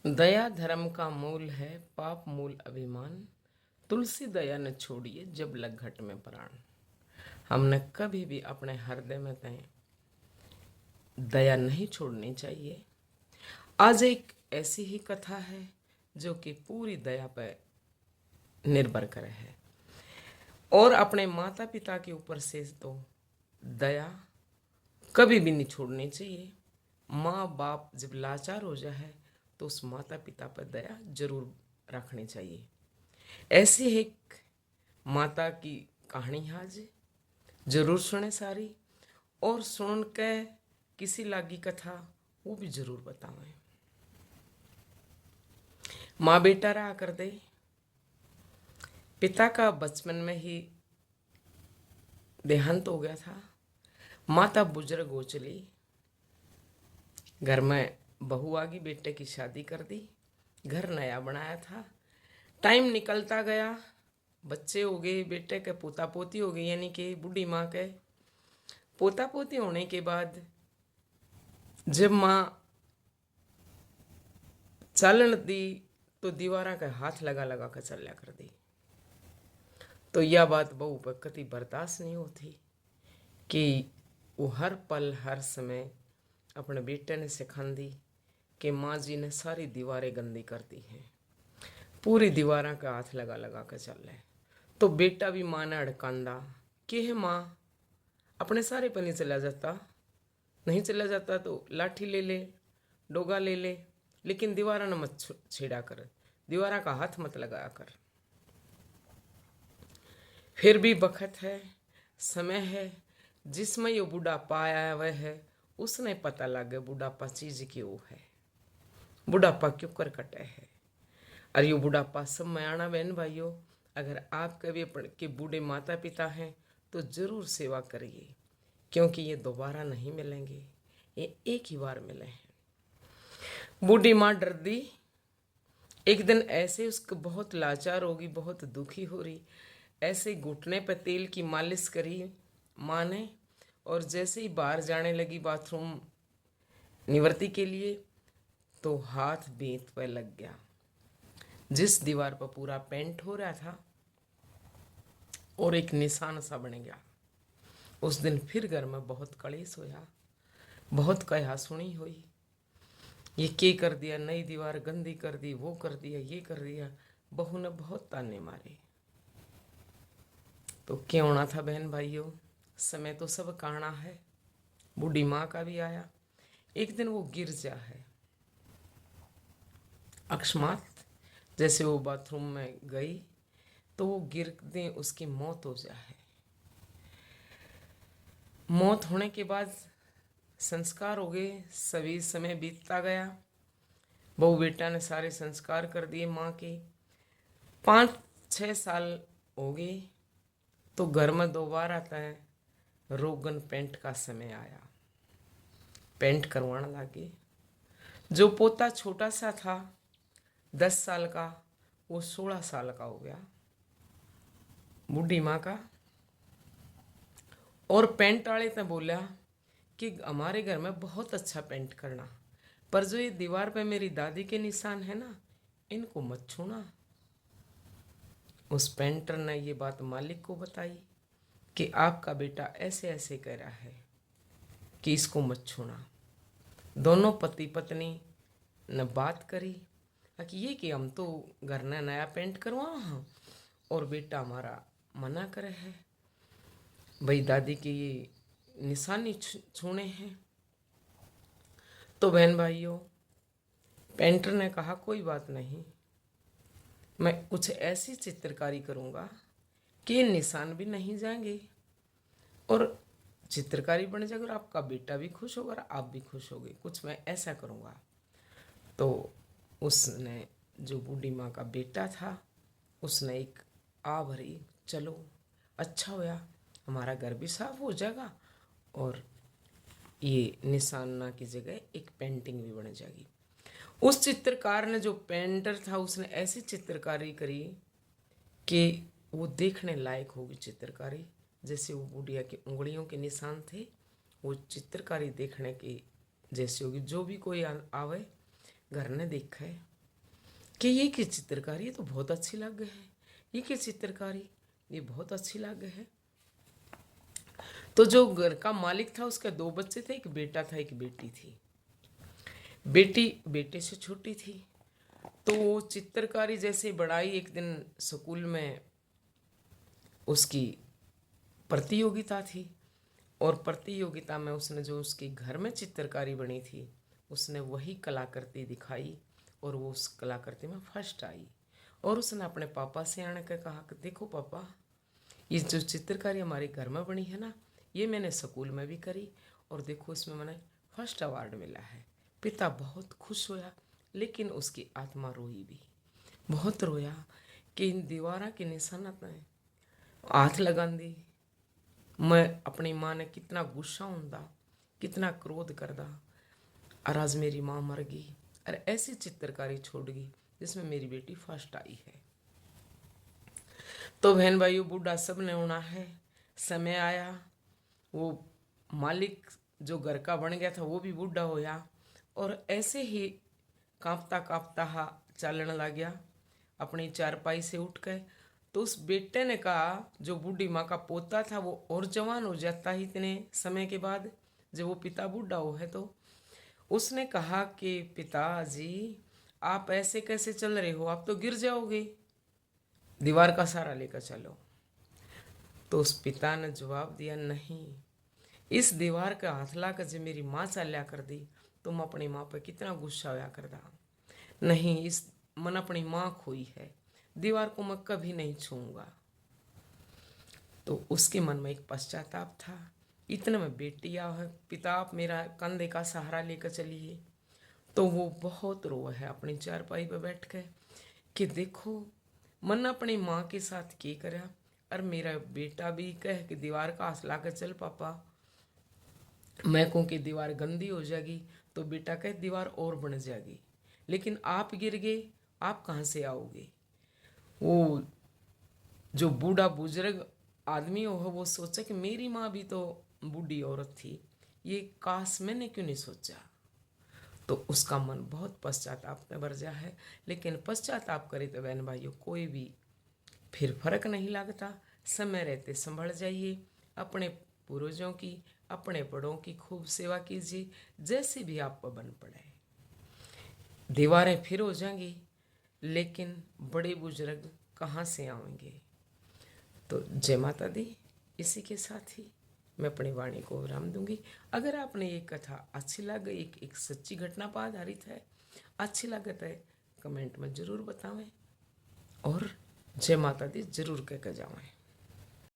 दया धर्म का मूल है, पाप मूल अभिमान। तुलसी दया न छोड़िए, जब लग घट में प्राण। हमने कभी भी अपने हृदय में तय दया नहीं छोड़नी चाहिए। आज एक ऐसी ही कथा है जो कि पूरी दया पर निर्भर करे है, और अपने माता पिता के ऊपर से तो दया कभी भी नहीं छोड़नी चाहिए। माँ बाप जब लाचार हो जाए तो उस माता पिता पर दया जरूर रखनी चाहिए। ऐसी एक माता की कहानी आज जरूर सुने सारी, और सुन के किसी लागी कथा वो भी जरूर बतावें। माँ बेटा रहा कर दे। पिता का बचपन में ही देहांत हो गया था। माता बुजुर्ग हो चली। घर में बहू आ गई, बेटे की शादी कर दी। घर नया बनाया था। टाइम निकलता गया, बच्चे हो गए, बेटे के पोता पोती हो गई, यानी कि बूढ़ी माँ के पोता पोती होने के बाद जब माँ चलन दी तो दीवारा का हाथ लगा लगा कर चल्या कर दी। तो यह बात बहू पर कति बर्दाश्त नहीं होती कि वो हर पल हर समय अपने बेटे ने सिखांदी कि माँ जी ने सारी दीवारें गंदी कर दी हैं, पूरी दीवारा का हाथ लगा लगा कर चल रहे। तो बेटा भी माँ ने अड़कांदा कि है माँ, अपने सारे पर नहीं चला जाता, नहीं चला जाता तो लाठी ले ले, डोगा ले ले, लेकिन दीवारा न मत छेड़ा कर, दीवारा का हाथ मत लगाया कर। फिर भी बखत है, समय है, जिसमें ये बुढ़ापा आया हुआ है उसने पता लगे बुढ़ापा चीज क्यों है, बुढ़ापा क्यों कर कटे है। और ये बुढ़ापा सब में आना बहन भाइयों। अगर आपके भी अपने के बूढ़े माता पिता हैं तो जरूर सेवा करिए, क्योंकि ये दोबारा नहीं मिलेंगे, ये एक ही बार मिले हैं। बूढ़ी माँ डर दी। एक दिन ऐसे उसको बहुत लाचार होगी, बहुत दुखी हो रही, ऐसे घुटने पर तेल की मालिश करी माँ ने, और जैसे ही बाहर जाने लगी बाथरूम निवृत्ति के लिए तो हाथ बेंत पर लग गया। जिस दीवार पर पूरा पेंट हो रहा था और एक निशान सा बन गया। उस दिन फिर घर में बहुत कलेश होया, बहुत कहा सुनी हुई, ये के कर दिया, नई दीवार गंदी कर दी, वो कर दिया, ये कर दिया। बहू ने बहुत ताने मारे। तो क्यों होना था बहन भाइयों, समय तो सब काना है। बूढ़ी माँ का भी आया। एक दिन वो गिर जा है अकस्मात, जैसे वो बाथरूम में गई तो वो गिरते उसकी मौत हो जाए। मौत होने के बाद संस्कार हो गए, सभी समय बीतता गया। बहू बेटा ने सारे संस्कार कर दिए माँ के। 5-6 साल हो गए तो घर में दोबारा तय रोगन पेंट का समय आया। पेंट करवाने लगे। जो पोता छोटा सा था 10 साल का, वो 16 साल का हो गया, बूढ़ी माँ का। और पेंट वाले ने बोला कि हमारे घर में बहुत अच्छा पेंट करना, पर जो ये दीवार पे मेरी दादी के निशान है ना, इनको मत छूना। उस पेंटर ने ये बात मालिक को बताई कि आपका बेटा ऐसे ऐसे कह रहा है कि इसको मत छूना। दोनों पति पत्नी ने बात करी कि ये कि हम तो घर ने नया पेंट करवाओ हाँ, और बेटा हमारा मना करे है, भाई दादी की ये निशानी छूने हैं। तो बहन भाइयों, पेंटर ने कहा कोई बात नहीं, मैं कुछ ऐसी चित्रकारी करूँगा कि ये निशान भी नहीं जाएंगे और चित्रकारी बन जाएगी, और आपका बेटा भी खुश होगा और आप भी खुश होगे। कुछ मैं ऐसा करूँगा। तो उसने, जो बूढ़ी माँ का बेटा था, उसने एक आ भरी, चलो अच्छा होया, हमारा घर भी साफ हो जाएगा और ये निशाना की जगह एक पेंटिंग भी बन जाएगी। उस चित्रकार ने, जो पेंटर था, उसने ऐसी चित्रकारी करी कि वो देखने लायक होगी चित्रकारी। जैसे वो बुढ़िया की उंगलियों के निशान थे, वो चित्रकारी देखने की जैसी होगी। जो भी कोई आवे घर ने देखा है कि ये की चित्रकारी, ये तो बहुत अच्छी लग है, ये की चित्रकारी, ये बहुत अच्छी लग है। तो जो घर का मालिक था उसके दो बच्चे थे, एक बेटा था एक बेटी थी। बेटी बेटे से छोटी थी। तो वो चित्रकारी जैसे बढ़ाई, एक दिन स्कूल में उसकी प्रतियोगिता थी, और प्रतियोगिता में उसने जो उसके घर में चित्रकारी बनी थी उसने वही कलाकृति दिखाई, और वो उस कलाकृति में फर्स्ट आई। और उसने अपने पापा से आने के कहा कि देखो पापा, ये जो चित्रकारी हमारे घर में बनी है ना, ये मैंने स्कूल में भी करी, और देखो इसमें मैंने फर्स्ट अवार्ड मिला है। पिता बहुत खुश होया, लेकिन उसकी आत्मा रोई भी, बहुत रोया कि इन दीवारा की निशानत ने हाथ लगा दी। मैं अपनी माँ ने कितना गुस्सा होंदा, कितना क्रोध करदा, और आज मेरी माँ मर गई और ऐसी चित्रकारी छोड़ गई जिसमें मेरी बेटी फर्स्ट आई है। तो बहन भाइयों, बूढ़ा सब ने होना है। समय आया, वो मालिक जो घर का बन गया था वो भी बूढ़ा होया, और ऐसे ही कांपता कांपता हा चलने लग गया अपनी चारपाई से उठ के। तो उस बेटे ने कहा, जो बूढ़ी माँ का पोता था वो और जवान हो जाता ही इतने समय के बाद, जब वो पिता बूढ़ा हो है, तो उसने कहा कि पिताजी आप ऐसे कैसे चल रहे हो, आप तो गिर जाओगे, दीवार का सहारा लेकर चलो। तो उस पिता ने जवाब दिया, नहीं, इस दीवार का हाथ ला कर जब मेरी माँ चल्या कर दी तो मैं अपनी माँ पर कितना गुस्सा होया करदा। नहीं, इस मन अपनी माँ खोई है, दीवार को मैं कभी नहीं छूऊंगा। तो उसके मन में एक पश्चाताप था। इतने में बेटी आ है, पिता आप मेरा कंधे का सहारा लेकर चलिए। तो वो बहुत रोआ है अपनी चारपाई पर बैठ के कि देखो मन अपनी माँ के साथ क्या करा, और मेरा बेटा भी कह कि दीवार का हाथ ला कर चल पापा, मैं कहूँ कि दीवार गंदी हो जाएगी, तो बेटा कहे दीवार और बन जाएगी, लेकिन आप गिर गए, आप कहाँ से आओगे। वो जो बूढ़ा बुजुर्ग आदमी हो वो सोचा कि मेरी माँ भी तो बूढ़ी औरत थी, ये काश मैंने क्यों नहीं सोचा। तो उसका मन बहुत पश्चाताप में भर जा है। लेकिन पश्चाताप करे तो बहन भाइयों कोई भी फिर फर्क नहीं लगता। समय रहते संभल जाइए, अपने पूर्वजों की, अपने बड़ों की खूब सेवा कीजिए, जैसे भी आपको बन पड़े। दीवारें फिर हो जाएंगी, लेकिन बड़े बुजुर्ग कहाँ से आएंगे। तो जय माता दी। इसी के साथ ही मैं अपनी वाणी को विराम दूंगी। अगर आपने ये कथा अच्छी लग गई, एक सच्ची घटना पर आधारित है, अच्छी लागत है, कमेंट में ज़रूर बतावें, और जय माता दी ज़रूर कह कर जावें।